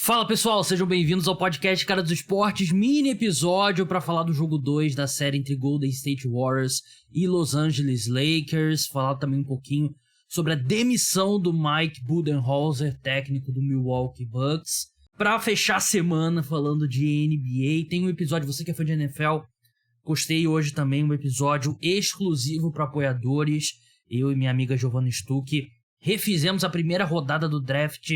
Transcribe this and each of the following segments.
Fala pessoal, sejam bem-vindos ao podcast Cara dos Esportes, mini episódio para falar do jogo 2 da série entre Golden State Warriors e Los Angeles Lakers, falar também um pouquinho sobre a demissão do Mike Budenholzer, técnico do Milwaukee Bucks. Para fechar a semana falando de NBA, tem um episódio, você que é fã de NFL, postei hoje também um episódio exclusivo para apoiadores. Eu e minha amiga Giovanna Stuck refizemos a primeira rodada do draft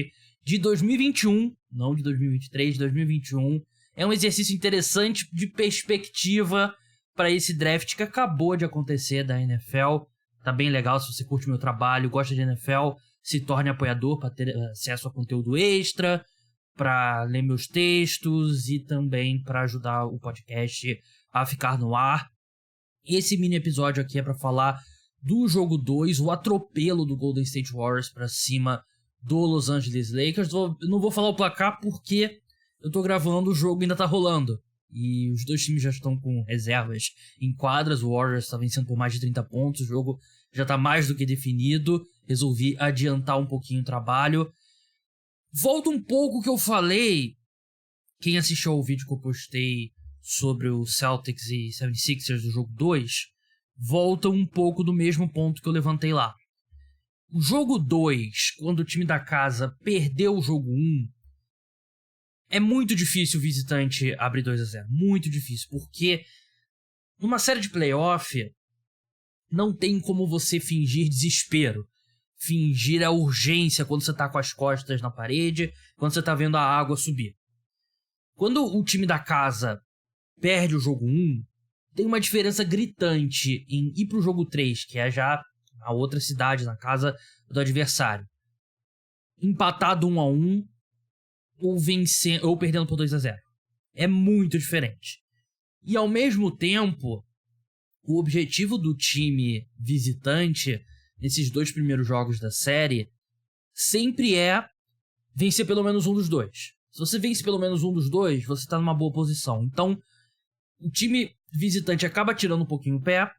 de 2021, não de 2023, de 2021. É um exercício interessante de perspectiva para esse draft que acabou de acontecer da NFL. Tá bem legal, se você curte meu trabalho, gosta de NFL, se torne apoiador para ter acesso a conteúdo extra, para ler meus textos e também para ajudar o podcast a ficar no ar. Esse mini episódio aqui é para falar do jogo 2, o atropelo do Golden State Warriors para cima do Los Angeles Lakers. Eu não vou falar o placar porque eu tô gravando, o jogo ainda tá rolando. E os dois times já estão com reservas em quadras. O Warriors tá vencendo por mais de 30 pontos. O jogo já tá mais do que definido. Resolvi adiantar um pouquinho o trabalho. Volta um pouco o que eu falei. Quem assistiu ao vídeo que eu postei sobre o Celtics e 76ers do jogo 2, volta um pouco do mesmo ponto que eu levantei lá. O jogo 2, quando o time da casa perdeu o jogo 1, é muito difícil o visitante abrir 2-0. Muito difícil, porque numa série de playoff não tem como você fingir desespero. Fingir a urgência quando você tá com as costas na parede, quando você tá vendo a água subir. Quando o time da casa perde o jogo 1, tem uma diferença gritante em ir pro jogo 3, que é já a outra cidade, na casa do adversário. Empatado 1-1 ou perdendo por 2-0. É muito diferente. E ao mesmo tempo, o objetivo do time visitante nesses dois primeiros jogos da série sempre é vencer pelo menos um dos dois. Se você vence pelo menos um dos dois, você está numa boa posição. Então, o time visitante acaba tirando um pouquinho o pé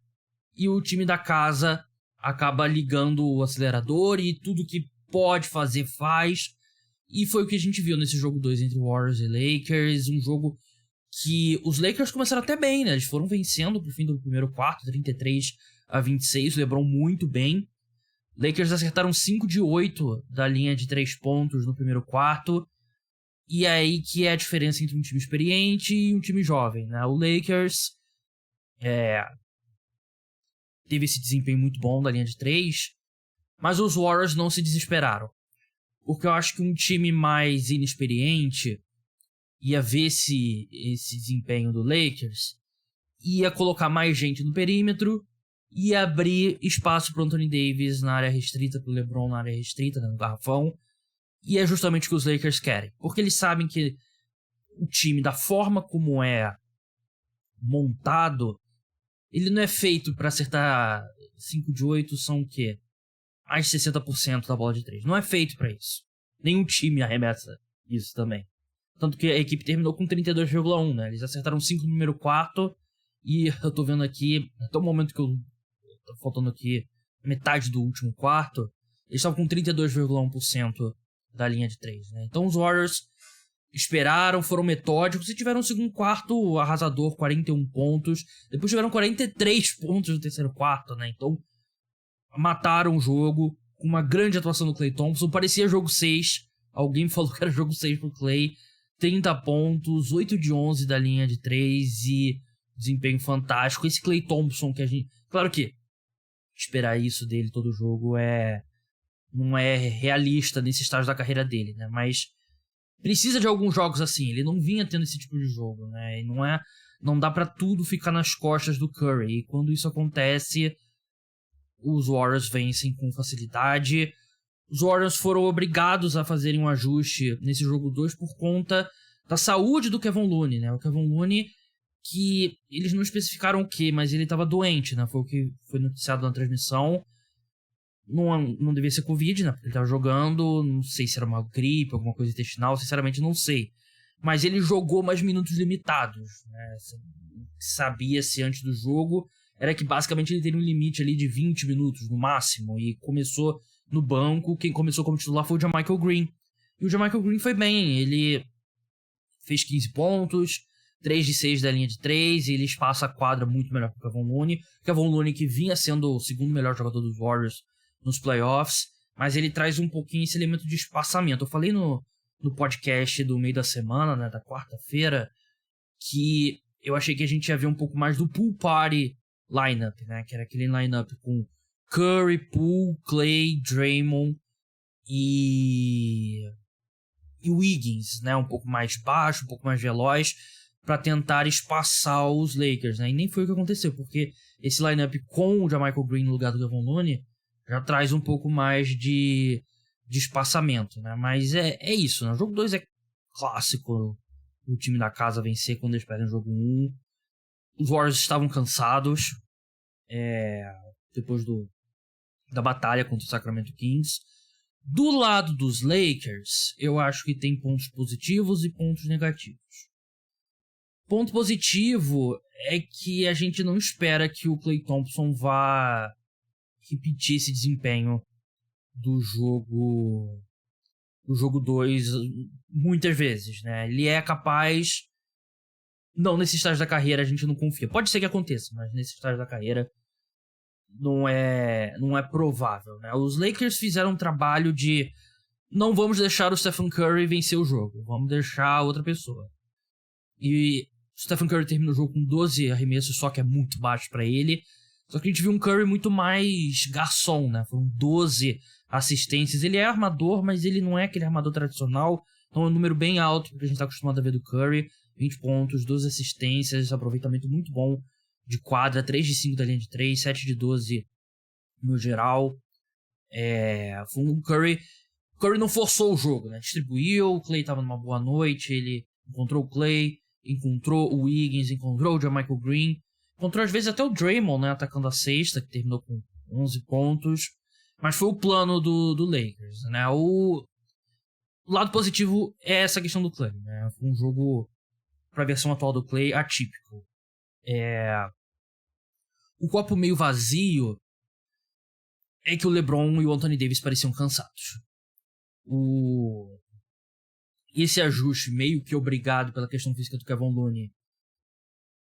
e o time da casa acaba ligando o acelerador e tudo que pode fazer, faz. E foi o que a gente viu nesse jogo 2 entre Warriors e Lakers. Um jogo que os Lakers começaram até bem, né? Eles foram vencendo pro fim do primeiro quarto, 33-26. O LeBron muito bem. Lakers acertaram 5 de 8 da linha de 3 pontos no primeiro quarto. E é aí que é a diferença entre um time experiente e um time jovem, né? O Lakers teve esse desempenho muito bom da linha de 3, mas os Warriors não se desesperaram. Porque eu acho que um time mais inexperiente ia ver esse desempenho do Lakers, ia colocar mais gente no perímetro, ia abrir espaço para Anthony Davis na área restrita, para o LeBron na área restrita, né, no garrafão, e é justamente o que os Lakers querem. Porque eles sabem que o time, da forma como é montado, ele não é feito para acertar 5 de 8, são o quê? Mais de 60% da bola de 3. Não é feito para isso. Nenhum time arremessa isso também. Tanto que a equipe terminou com 32,1, né? Eles acertaram 5 no primeiro quarto. E eu tô vendo aqui, até o momento que tá faltando aqui metade do último quarto, eles estavam com 32,1% da linha de 3, né? Então os Warriors esperaram, foram metódicos e tiveram um segundo quarto arrasador, 41 pontos. Depois tiveram 43 pontos no terceiro quarto, né? Então, mataram o jogo com uma grande atuação do Klay Thompson. Parecia jogo 6. Alguém falou que era jogo 6 pro Klay. 30 pontos, 8 de 11 da linha de 3 e desempenho fantástico. Esse Klay Thompson que a gente... Claro que esperar isso dele todo jogo não é realista nesse estágio da carreira dele, né? Mas precisa de alguns jogos assim. Ele não vinha tendo esse tipo de jogo, né? E não dá pra tudo ficar nas costas do Curry. E quando isso acontece, os Warriors vencem com facilidade. Os Warriors foram obrigados a fazerem um ajuste nesse jogo 2 por conta da saúde do Kevon Looney, né? O Kevon Looney, que eles não especificaram o que, mas ele estava doente, né? Foi o que foi noticiado na transmissão. Não devia ser Covid, né? Porque ele estava jogando, não sei se era uma gripe, alguma coisa intestinal, sinceramente não sei. Mas ele jogou mais minutos limitados, né? Sabia-se antes do jogo, era que basicamente ele teria um limite ali de 20 minutos no máximo, e começou no banco. Quem começou como titular foi o Jamichael Green, E o Jamichael Green foi bem, ele fez 15 pontos, 3 de 6 da linha de 3, e ele espaça a quadra muito melhor que o Kevon Looney. Kevon Looney que vinha sendo o segundo melhor jogador dos Warriors nos playoffs, mas ele traz um pouquinho esse elemento de espaçamento. Eu falei no podcast do meio da semana, né, da quarta-feira, que eu achei que a gente ia ver um pouco mais do pool party lineup, né, que era aquele lineup com Curry, Poole, Clay, Draymond e Wiggins, né, um pouco mais baixo, um pouco mais veloz, para tentar espaçar os Lakers, né, e nem foi o que aconteceu, porque esse lineup com o Jamichael Green no lugar do Kevon Looney já traz um pouco mais de espaçamento, né, mas é isso, né, o jogo 2 é clássico, o time da casa vencer quando eles perdem o jogo 1, os Warriors estavam cansados, depois da batalha contra o Sacramento Kings. Do lado dos Lakers, eu acho que tem pontos positivos e pontos negativos. Ponto positivo é que a gente não espera que o Klay Thompson vá repetir esse desempenho do jogo 2 muitas vezes, né? Ele é capaz... Não, nesse estágio da carreira a gente não confia. Pode ser que aconteça, mas nesse estágio da carreira não é provável, né? Os Lakers fizeram um trabalho de não vamos deixar o Stephen Curry vencer o jogo, vamos deixar outra pessoa. E o Stephen Curry terminou o jogo com 12 arremessos, só que é muito baixo pra ele. Só que a gente viu um Curry muito mais garçom, né? Foram 12 assistências. Ele é armador, mas ele não é aquele armador tradicional. Então é um número bem alto que a gente tá acostumado a ver do Curry. 20 pontos, 12 assistências, aproveitamento muito bom de quadra, 3 de 5 da linha de 3, 7 de 12 no geral. Foi um Curry não forçou o jogo, né? Distribuiu, o Clay tava numa boa noite, ele encontrou o Clay, encontrou o Wiggins, encontrou o Jamichael Green, encontrou às vezes até o Draymond, né, atacando a sexta, que terminou com 11 pontos, mas foi o plano do Lakers, né? O lado positivo é essa questão do Clay, né? Foi um jogo, pra versão atual do Clay, atípico. O copo meio vazio é que o LeBron e o Anthony Davis pareciam cansados. Esse ajuste meio que obrigado pela questão física do Kevon Looney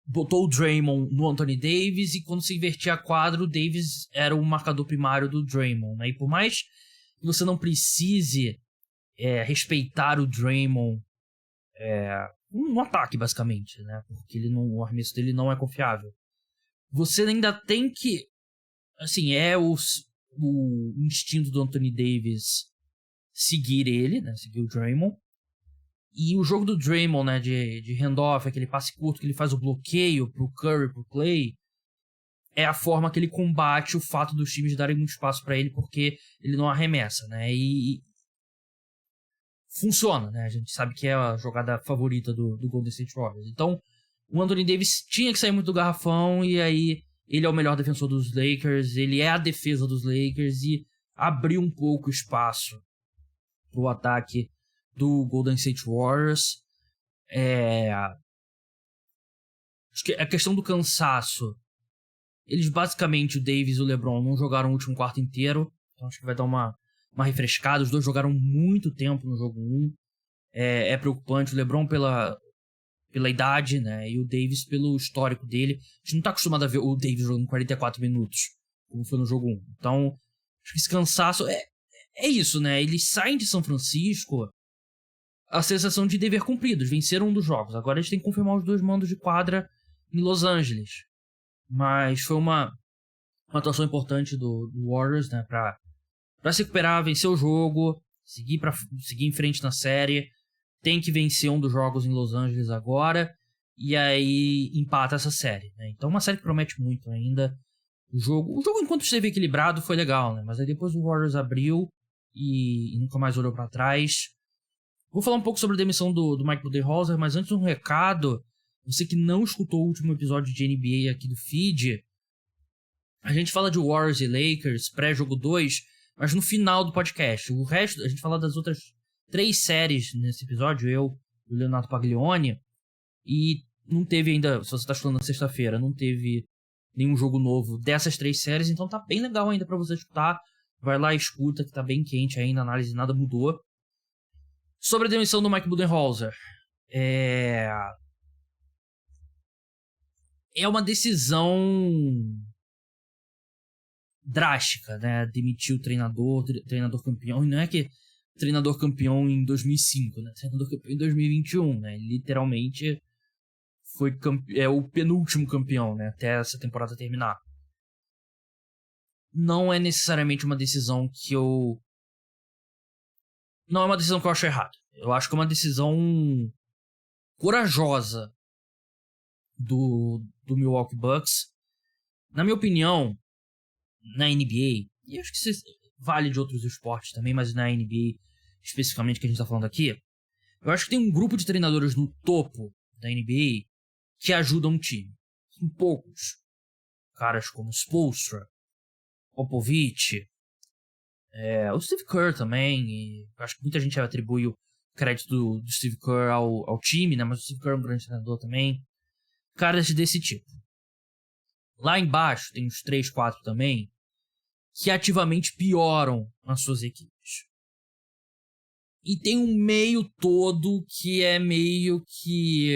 botou o Draymond no Anthony Davis, e quando se invertia a quadra, o Davis era o marcador primário do Draymond, né? E por mais que você não precise respeitar o Draymond no ataque, basicamente, né? Porque o arremesso dele não é confiável. Você ainda tem que... Assim, o instinto do Anthony Davis seguir ele, né? Seguir o Draymond. E o jogo do Draymond, né, de handoff, aquele passe curto que ele faz o bloqueio pro Curry, pro Clay, é a forma que ele combate o fato dos times darem muito espaço pra ele, porque ele não arremessa, né? E funciona, né? A gente sabe que é a jogada favorita do Golden State Warriors. Então, o Anthony Davis tinha que sair muito do garrafão, e aí ele é o melhor defensor dos Lakers, ele é a defesa dos Lakers, e abriu um pouco espaço pro ataque do Golden State Warriors. Acho que a questão do cansaço, eles basicamente, o Davis e o LeBron, não jogaram o último quarto inteiro, então acho que vai dar uma refrescada. Os dois jogaram muito tempo no jogo 1. É preocupante, o LeBron pela idade, né, e o Davis pelo histórico dele. A gente não tá acostumado a ver o Davis jogando 44 minutos, como foi no jogo 1. Então, acho que esse cansaço é isso, né? Eles saem de São Francisco a sensação de dever cumprido, eles venceram um dos jogos. Agora eles têm que confirmar os 2 mandos de quadra em Los Angeles. Mas foi uma atuação importante do Warriors, né, pra se recuperar, vencer o jogo, seguir em frente na série. Tem que vencer um dos jogos em Los Angeles agora, e aí empata essa série, né? Então uma série que promete muito ainda. O jogo enquanto esteve equilibrado foi legal, né? Mas aí depois o Warriors abriu e nunca mais olhou pra trás. Vou falar um pouco sobre a demissão do Mike Budenholzer, mas antes um recado. Você que não escutou o último episódio de NBA aqui do feed, a gente fala de Warriors e Lakers, pré-jogo 2, mas no final do podcast. O resto, a gente fala das outras 3 séries nesse episódio, eu e o Leonardo Paglioni, e não teve ainda, se você tá falando na sexta-feira, não teve nenhum jogo novo dessas 3 séries, então tá bem legal ainda pra você escutar. Vai lá e escuta, que tá bem quente ainda, a análise nada mudou. Sobre a demissão do Mike Budenholzer. É uma decisão drástica, né? Demitir o treinador campeão. E não é que treinador campeão em 2005, né? Treinador campeão em 2021, né? Ele literalmente foi o penúltimo campeão, né? Até essa temporada terminar. Não é necessariamente uma decisão que eu... Não é uma decisão que eu acho errada. Eu acho que é uma decisão corajosa do Milwaukee Bucks. Na minha opinião, na NBA, e acho que isso vale de outros esportes também, mas na NBA especificamente que a gente tá falando aqui, eu acho que tem um grupo de treinadores no topo da NBA que ajudam um time. São poucos. Caras como Spoelstra, Popovich, o Steve Kerr também, e acho que muita gente atribui o crédito do Steve Kerr ao time, né? Mas o Steve Kerr é um grande treinador também. Caras desse tipo. Lá embaixo tem uns 3, 4 também que ativamente pioram as suas equipes. E tem um meio todo que é meio que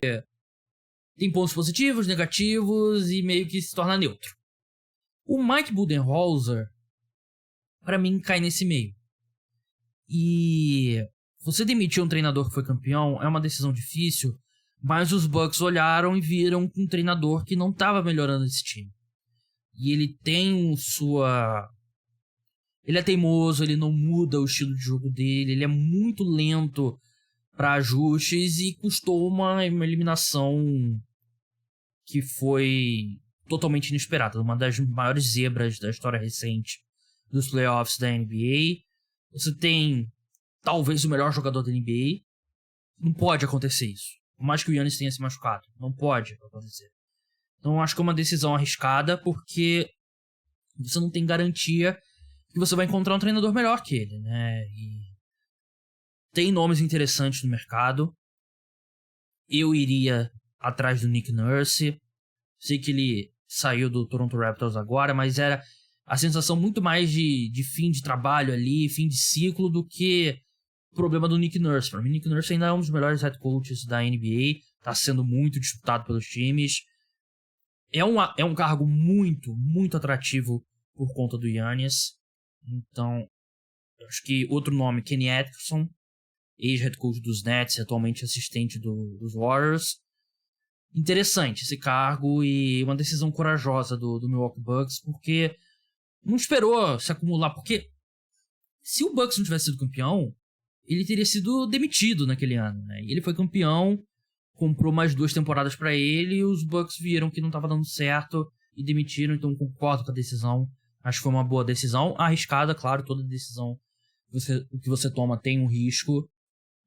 tem pontos positivos, negativos e meio que se torna neutro. O Mike Budenholzer, pra mim, cai nesse meio. E você demitir um treinador que foi campeão é uma decisão difícil, mas os Bucks olharam e viram um treinador que não estava melhorando esse time. E ele tem sua... Ele é teimoso, ele não muda o estilo de jogo dele, ele é muito lento para ajustes e custou uma eliminação que foi totalmente inesperada. Uma das maiores zebras da história recente dos playoffs da NBA. Você tem talvez o melhor jogador da NBA. Não pode acontecer isso. Por mais que o Giannis tenha se machucado. Não pode acontecer. Então acho que é uma decisão arriscada porque você não tem garantia que você vai encontrar um treinador melhor que ele, né? E tem nomes interessantes no mercado. Eu iria atrás do Nick Nurse. Sei que ele saiu do Toronto Raptors agora, mas era a sensação muito mais de fim de trabalho ali, fim de ciclo, do que o problema do Nick Nurse. Para mim, Nick Nurse ainda é um dos melhores head coaches da NBA. Tá sendo muito disputado pelos times. É um cargo muito, muito atrativo por conta do Giannis. Então, eu acho que outro nome, Kenny Atkinson, ex-head coach dos Nets, atualmente assistente dos Warriors. Interessante esse cargo e uma decisão corajosa do Milwaukee Bucks, porque não esperou se acumular, porque se o Bucks não tivesse sido campeão, ele teria sido demitido naquele ano, né? E ele foi campeão, comprou mais 2 temporadas pra ele, e os Bucks viram que não estava dando certo e demitiram, então concordo com a decisão. Acho que foi uma boa decisão, arriscada, claro, toda decisão o que você toma tem um risco,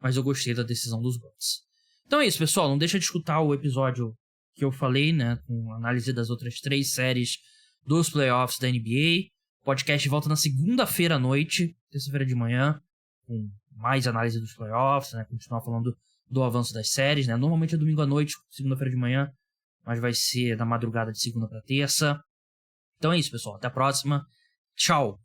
mas eu gostei da decisão dos Bucks. Então é isso, pessoal, não deixa de escutar o episódio que eu falei, né, com análise das outras 3 séries dos playoffs da NBA. O podcast volta na segunda-feira à noite, terça-feira de manhã, com mais análise dos playoffs, né, continuar falando do avanço das séries, né, normalmente é domingo à noite, segunda-feira de manhã, mas vai ser na madrugada de segunda para terça. Então é isso, pessoal. Até a próxima. Tchau.